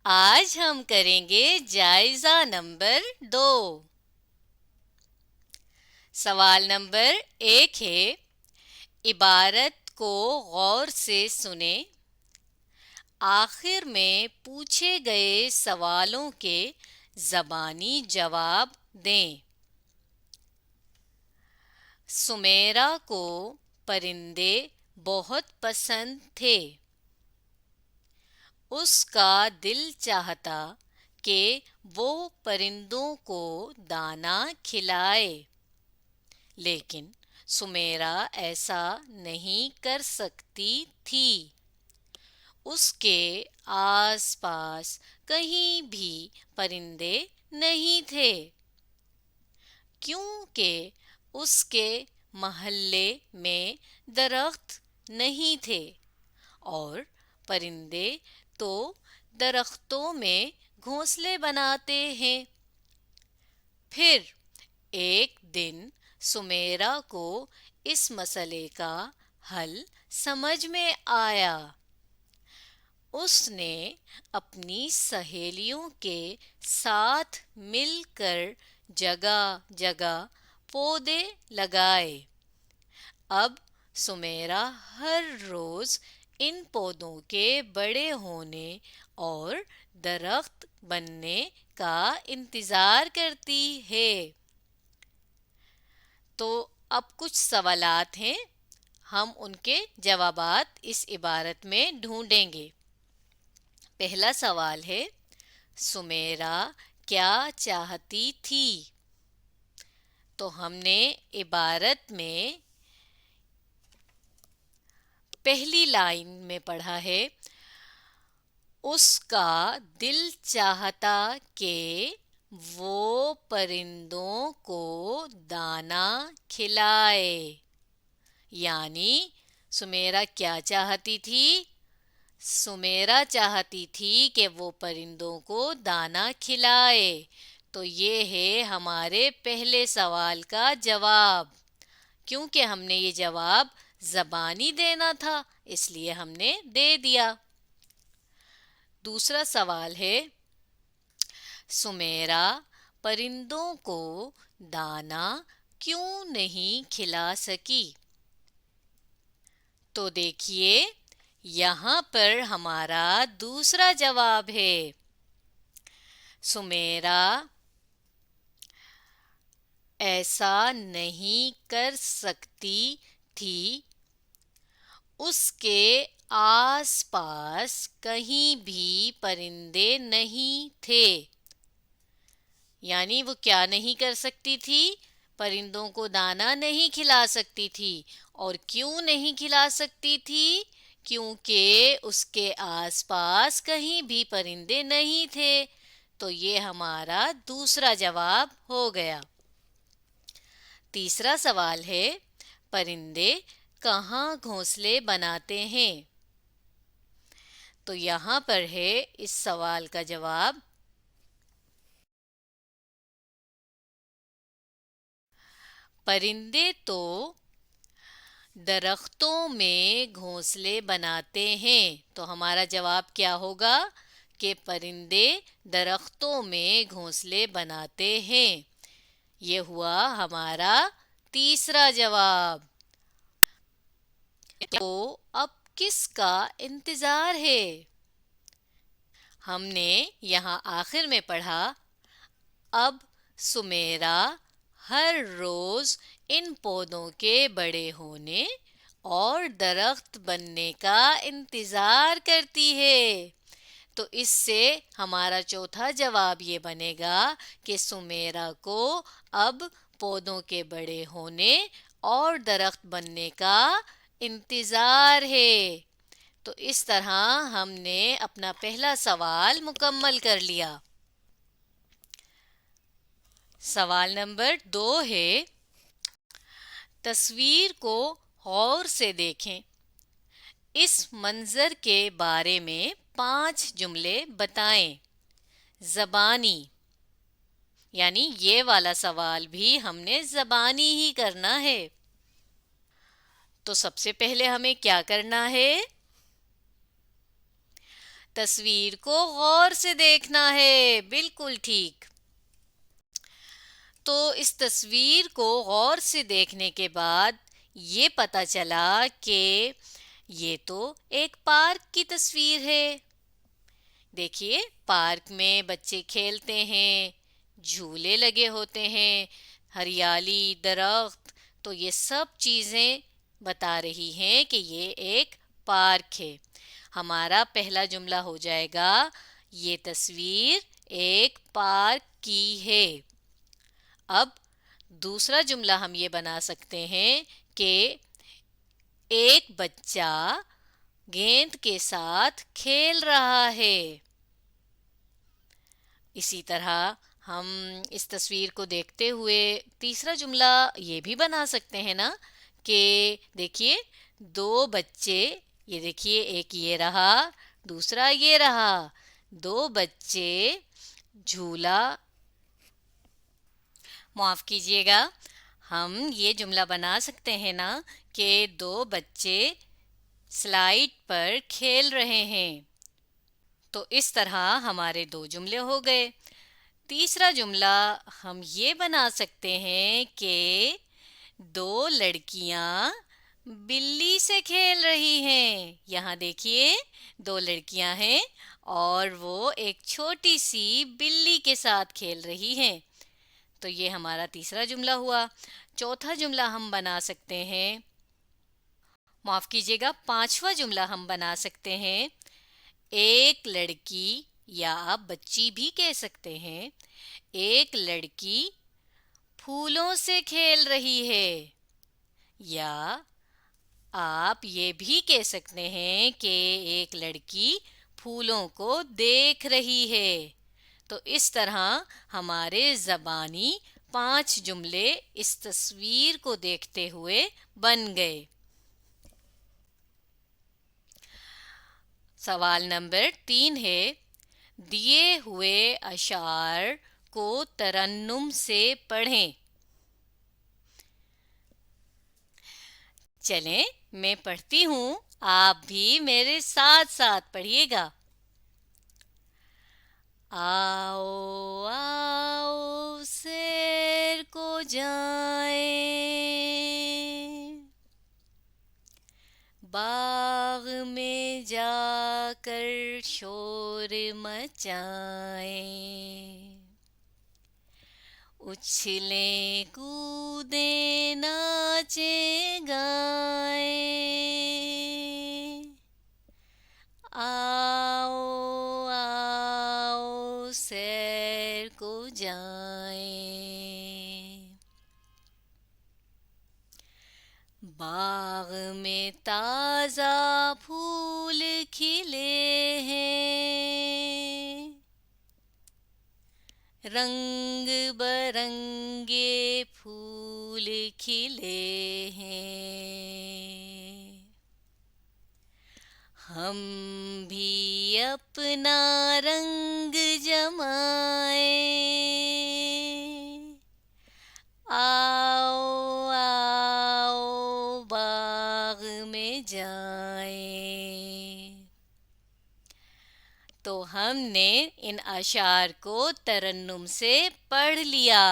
آج ہم کریں گے جائزہ نمبر 2۔ سوال نمبر 1 ہے، عبارت کو غور سے سنیں۔ آخر میں پوچھے گئے سوالوں کے زبانی جواب دیں۔ سمیرا کو پرندے بہت پسند تھے۔ اس کا دل چاہتا کہ وہ پرندوں کو دانا کھلائے، لیکن سمیرا ایسا نہیں کر سکتی تھی۔ اس کے آس پاس کہیں بھی پرندے نہیں تھے، کیونکہ اس کے محلے میں درخت نہیں تھے اور پرندے تو درختوں میں گھونسلے بناتے ہیں۔ پھر ایک دن سمیرا کو اس مسئلے کا حل سمجھ میں آیا۔ اس نے اپنی سہیلیوں کے ساتھ مل کر جگہ جگہ پودے لگائے۔ اب سمیرا ہر روز ان پودوں کے بڑے ہونے اور درخت بننے کا انتظار کرتی ہے۔ تو اب کچھ سوالات ہیں، ہم ان کے جوابات اس عبارت میں ڈھونڈیں گے۔ پہلا سوال ہے، سمیرا کیا چاہتی تھی؟ تو ہم نے عبارت میں پہلی لائن میں پڑھا ہے، اس کا دل چاہتا کہ وہ پرندوں کو دانا کھلائے۔ یعنی سمیرا کیا چاہتی تھی؟ سمیرا چاہتی تھی کہ وہ پرندوں کو دانا کھلائے۔ تو یہ ہے ہمارے پہلے سوال کا جواب۔ کیونکہ ہم نے یہ جواب زبانی دینا تھا، اس لیے ہم نے دے دیا۔ دوسرا سوال ہے، سمیرا پرندوں کو دانا کیوں نہیں کھلا سکی؟ تو دیکھیے یہاں پر ہمارا دوسرا جواب ہے۔ سمیرا ایسا نہیں کر سکتی تھی۔ اس کے آس پاس کہیں بھی پرندے نہیں تھے۔ یعنی وہ کیا نہیں کر سکتی تھی؟ پرندوں کو دانا نہیں کھلا سکتی تھی۔ اور کیوں نہیں کھلا سکتی تھی؟ کیونکہ اس کے آس پاس کہیں بھی پرندے نہیں تھے۔ تو یہ ہمارا دوسرا جواب ہو گیا۔ تیسرا سوال ہے، پرندے کہاں گھونسلے بناتے ہیں؟ تو یہاں پر ہے اس سوال کا جواب، پرندے تو درختوں میں گھونسلے بناتے ہیں۔ تو ہمارا جواب کیا ہوگا کہ پرندے درختوں میں گھونسلے بناتے ہیں۔ یہ ہوا ہمارا تیسرا جواب۔ تو اب کس کا انتظار ہے؟ ہم نے یہاں آخر میں پڑھا، اب سمیرا ہر روز ان پودوں کے بڑے ہونے اور درخت بننے کا انتظار کرتی ہے۔ تو اس سے ہمارا چوتھا جواب یہ بنے گا کہ سمیرا کو اب پودوں کے بڑے ہونے اور درخت بننے کا انتظار ہے۔ تو اس طرح ہم نے اپنا پہلا سوال مکمل کر لیا۔ سوال نمبر 2 ہے، تصویر کو غور سے دیکھیں۔ اس منظر کے بارے میں 5 جملے بتائیں۔ زبانی، یعنی یہ والا سوال بھی ہم نے زبانی ہی کرنا ہے۔ تو سب سے پہلے ہمیں کیا کرنا ہے؟ تصویر کو غور سے دیکھنا ہے، بالکل ٹھیک۔ تو اس تصویر کو غور سے دیکھنے کے بعد یہ پتہ چلا کہ یہ تو ایک پارک کی تصویر ہے۔ دیکھیے، پارک میں بچے کھیلتے ہیں، جھولے لگے ہوتے ہیں، ہریالی، درخت، تو یہ سب چیزیں بتا رہی ہیں کہ یہ ایک پارک ہے۔ ہمارا پہلا جملہ ہو جائے گا، یہ تصویر ایک پارک کی ہے۔ اب دوسرا جملہ ہم یہ بنا سکتے ہیں کہ ایک بچہ گیند کے ساتھ کھیل رہا ہے۔ اسی طرح ہم اس تصویر کو دیکھتے ہوئے تیسرا جملہ یہ بھی بنا سکتے ہیں نا کہ دیکھیے، دو بچے، یہ دیکھیے، ایک یہ رہا، دوسرا یہ رہا، دو بچے جھولا، معاف کیجیے گا، ہم یہ جملہ بنا سکتے ہیں نا کہ دو بچے سلائیڈ پر کھیل رہے ہیں۔ تو اس طرح ہمارے دو جملے ہو گئے۔ تیسرا جملہ ہم یہ بنا سکتے ہیں کہ دو لڑکیاں بلی سے کھیل رہی ہیں۔ یہاں دیکھیے، دو لڑکیاں ہیں اور وہ ایک چھوٹی سی بلی کے ساتھ کھیل رہی ہیں۔ تو یہ ہمارا تیسرا جملہ ہوا۔ چوتھا جملہ ہم بنا سکتے ہیں، معاف کیجیے گا، پانچواں جملہ ہم بنا سکتے ہیں، ایک لڑکی، یا آپ بچی بھی کہہ سکتے ہیں، ایک لڑکی پھولوں سے کھیل رہی ہے، یا آپ یہ بھی کہہ سکتے ہیں کہ ایک لڑکی پھولوں کو دیکھ رہی ہے۔ تو اس طرح ہمارے زبانی 5 جملے اس تصویر کو دیکھتے ہوئے بن گئے۔ سوال نمبر 3 ہے، دیے ہوئے اشعار کو ترنم سے پڑھیں۔ چلیں میں پڑھتی ہوں، آپ بھی میرے ساتھ ساتھ پڑھیے گا۔ آؤ آؤ سیر کو جائیں، باغ میں جا کر شور مچائیں، اچھلیں کودیں ناچیں گائیں، آؤ آؤ سیر کو جائیں، باغ میں تازہ پھول کھلے ہیں، رنگ برنگے پھول کھلے ہیں، ہم بھی اپنا رنگ جمائیں، آؤ آؤ باغ میں جائیں۔ تو ہم نے ان اشعار کو ترنم سے پڑھ لیا۔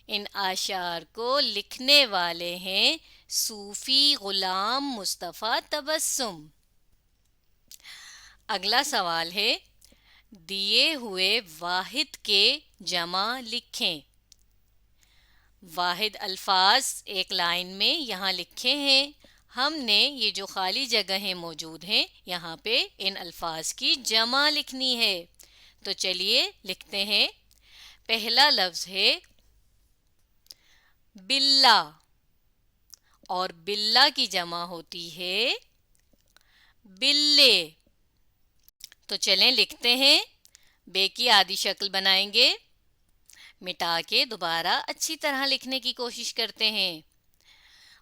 ان اشعار کو لکھنے والے ہیں صوفی غلام مصطفیٰ تبسم۔ اگلا سوال ہے، دیے ہوئے واحد کے جمع لکھیں۔ واحد الفاظ ایک لائن میں یہاں لکھے ہیں، ہم نے یہ جو خالی جگہیں موجود ہیں یہاں پہ ان الفاظ کی جمع لکھنی ہے۔ تو چلیے لکھتے ہیں۔ پہلا لفظ ہے بلّا، اور بلّا کی جمع ہوتی ہے بلے۔ تو چلیں لکھتے ہیں، بے کی آدھی شکل بنائیں گے، مٹا کے دوبارہ اچھی طرح لکھنے کی کوشش کرتے ہیں،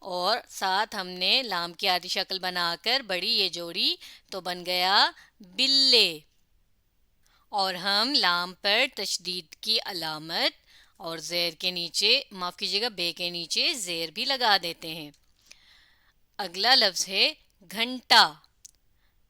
اور ساتھ ہم نے لام کی آدھی شکل بنا کر بڑی یہ جوڑی، تو بن گیا بلے، اور ہم لام پر تشدید کی علامت اور زیر کے نیچے، معاف کیجیے گا، بے کے نیچے زیر بھی لگا دیتے ہیں۔ اگلا لفظ ہے گھنٹا،